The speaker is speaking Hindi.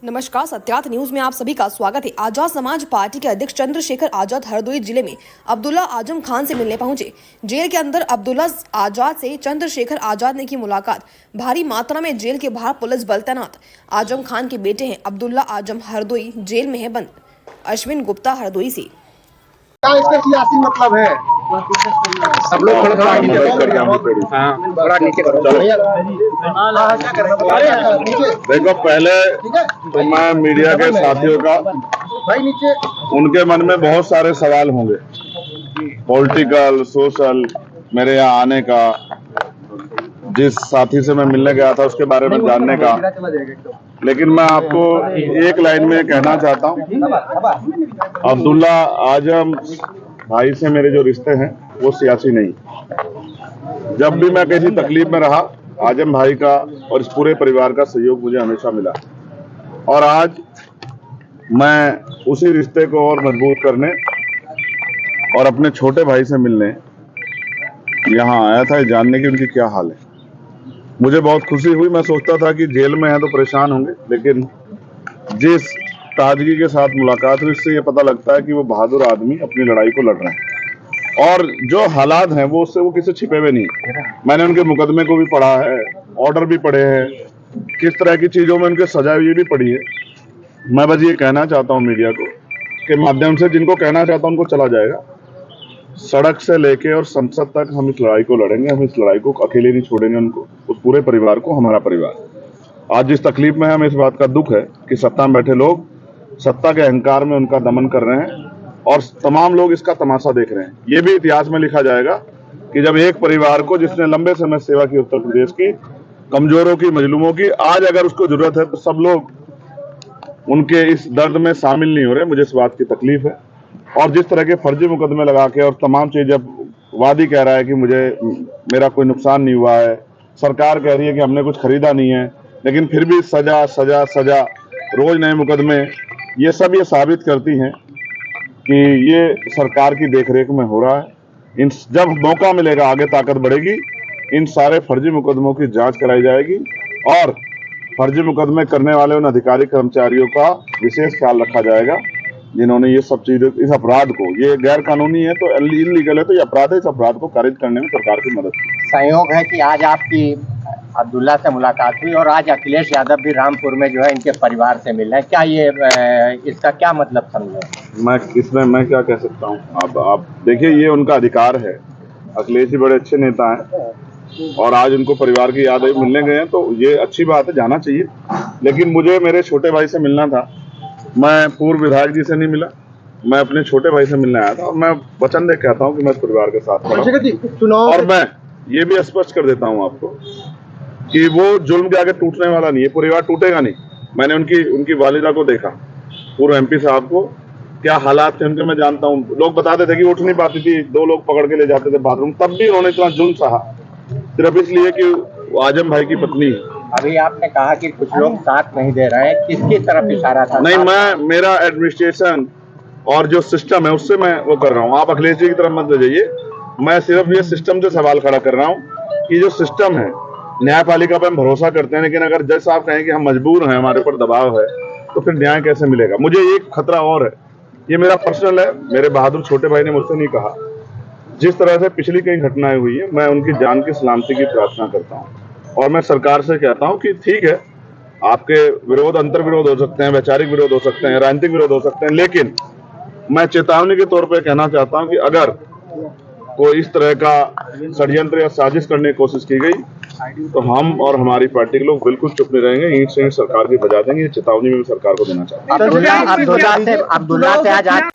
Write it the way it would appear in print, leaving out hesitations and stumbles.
नमस्कार, सत्यार्थ न्यूज में आप सभी का स्वागत है। आजाद समाज पार्टी के अध्यक्ष चंद्रशेखर आजाद हरदोई जिले में अब्दुल्ला आजम खान से मिलने पहुंचे। जेल के अंदर अब्दुल्ला आजाद से चंद्रशेखर आजाद ने की मुलाकात। भारी मात्रा में जेल के बाहर पुलिस बल तैनात। आजम खान के बेटे हैं अब्दुल्ला आजम हरदोई जेल में है बंद। अश्विन गुप्ता हरदोई से। क्या इसका सियासी मतलब है? सब लोग थोड़ा नीचे करो। देखो, पहले तो मैं मीडिया के साथियों का उनके मन में बहुत सारे सवाल होंगे, पॉलिटिकल, सोशल, मेरे यहाँ आने का, जिस साथी से मैं मिलने गया था उसके बारे में जानने का। लेकिन मैं आपको एक लाइन में कहना चाहता हूँ, अब्दुल्ला आजम भाई से मेरे जो रिश्ते हैं वो सियासी नहीं। जब भी मैं किसी तकलीफ में रहा, आजम भाई का और इस पूरे परिवार का सहयोग मुझे हमेशा मिला। और आज मैं उसी रिश्ते को और मजबूत करने और अपने छोटे भाई से मिलने यहाँ आया था, जानने की उनकी क्या हाल है। मुझे बहुत खुशी हुई। मैं सोचता था कि जेल में है तो परेशान होंगे, लेकिन जिस ताजगी के साथ मुलाकात हुई इससे ये पता लगता है कि वो बहादुर आदमी अपनी लड़ाई को लड़ रहे हैं और जो हालात हैं वो उससे वो किसी छिपे हुए नहीं। मैंने उनके मुकदमे को भी पढ़ा है, ऑर्डर भी पढ़े हैं, किस तरह की चीजों में उनके सजा हुई भी पढ़ी है। मैं बस ये कहना चाहता हूँ मीडिया को के माध्यम से, जिनको कहना चाहता हूँ उनको चला जाएगा। सड़क से लेके और संसद तक हम इस लड़ाई को लड़ेंगे। हम इस लड़ाई को अकेले नहीं छोड़ेंगे, उनको, उस पूरे परिवार को, हमारा परिवार। आज जिस तकलीफ में है, हमें इस बात का दुख है कि सत्ता में बैठे लोग सत्ता के अहंकार में उनका दमन कर रहे हैं और तमाम लोग इसका तमाशा देख रहे हैं। ये भी इतिहास में लिखा जाएगा कि जब एक परिवार को, जिसने लंबे समय सेवा की उत्तर प्रदेश की, कमजोरों की, मजलूमों की, आज अगर उसको जरूरत है तो सब लोग उनके इस दर्द में शामिल नहीं हो रहे। मुझे इस बात की तकलीफ है। और जिस तरह के फर्जी मुकदमे लगा के और तमाम चीज, जब वादी कह रहा है कि मेरा कोई नुकसान नहीं हुआ है, सरकार कह रही है कि हमने कुछ खरीदा नहीं है, लेकिन फिर भी सजा सजा सजा, रोज नए मुकदमे, ये सब ये साबित करती हैं कि ये सरकार की देखरेख में हो रहा है। जब मौका मिलेगा, आगे ताकत बढ़ेगी, इन सारे फर्जी मुकदमों की जांच कराई जाएगी और फर्जी मुकदमे करने वाले उन अधिकारी कर्मचारियों का विशेष ख्याल रखा जाएगा जिन्होंने ये सब चीजें, इस अपराध को, ये गैर कानूनी है तो इलीगल है तो ये अपराध है, इस अपराध को खारिज करने में सरकार की मदद की। संयोग है कि आज आपकी अब्दुल्ला से मुलाकात हुई और आज अखिलेश यादव भी रामपुर में जो है इनके परिवार से मिल रहे हैं। क्या ये इसका क्या मतलब समझे? मैं क्या कह सकता हूँ? आप देखिए, ये उनका अधिकार है। अखिलेश जी बड़े अच्छे नेता हैं और आज उनको परिवार की याद मिलने गए हैं तो ये अच्छी बात है, जाना चाहिए। लेकिन मुझे मेरे छोटे भाई से मिलना था। मैं पूर्व विधायक जी से नहीं मिला, मैं अपने छोटे भाई से मिलने आया था और मैं वचन दे कहता हूँ कि मैं परिवार के साथ खड़ा। और मैं ये भी स्पष्ट कर देता हूँ आपको कि वो जुल्म के आगे टूटने वाला नहीं है, परिवार टूटेगा नहीं। मैंने उनकी वालिदा को देखा, पूर्व एमपी साहब को, क्या हालात थे उनके मैं जानता हूँ। लोग बताते थे कि उठ नहीं पाती थी, 2 लोग पकड़ के ले जाते थे बाथरूम, तब भी उन्होंने इतना जुल्म सहा, सिर्फ इसलिए कि आजम भाई की पत्नी है। अभी आपने कहा कि कुछ लोग साथ नहीं दे रहे हैं, किसकी तरफ इशारा था? नहीं, मेरा एडमिनिस्ट्रेशन और जो सिस्टम है उससे मैं वो कर रहा हूँ। आप अखिलेश जी की तरफ मत ले जाइए। मैं सिर्फ ये सिस्टम से सवाल खड़ा कर रहा हूँ कि जो सिस्टम है, न्यायपालिका पर हम भरोसा करते हैं, लेकिन अगर जज साहब कहें कि हम मजबूर हैं, हमारे ऊपर दबाव है, तो फिर न्याय कैसे मिलेगा? मुझे एक खतरा और है, ये मेरा पर्सनल है, मेरे बहादुर छोटे भाई ने मुझसे नहीं कहा। जिस तरह से पिछली कई घटनाएं हुई है, मैं उनकी जान की सलामती की प्रार्थना करता हूँ और मैं सरकार से कहता हूँ कि ठीक है, आपके विरोध, अंतर विरोध हो सकते हैं, वैचारिक विरोध हो सकते हैं, राजनीतिक विरोध हो सकते हैं, लेकिन मैं चेतावनी के तौर पर कहना चाहता हूँ कि अगर कोई इस तरह का षड्यंत्र या साजिश करने की कोशिश की गई तो हम और हमारी पार्टी के लोग बिल्कुल चुप नहीं रहेंगे, ईंट से ईंट सरकार की बजा देंगे। ये चेतावनी में सरकार को देना चाहता हूँ। अब्दुल्ला से आज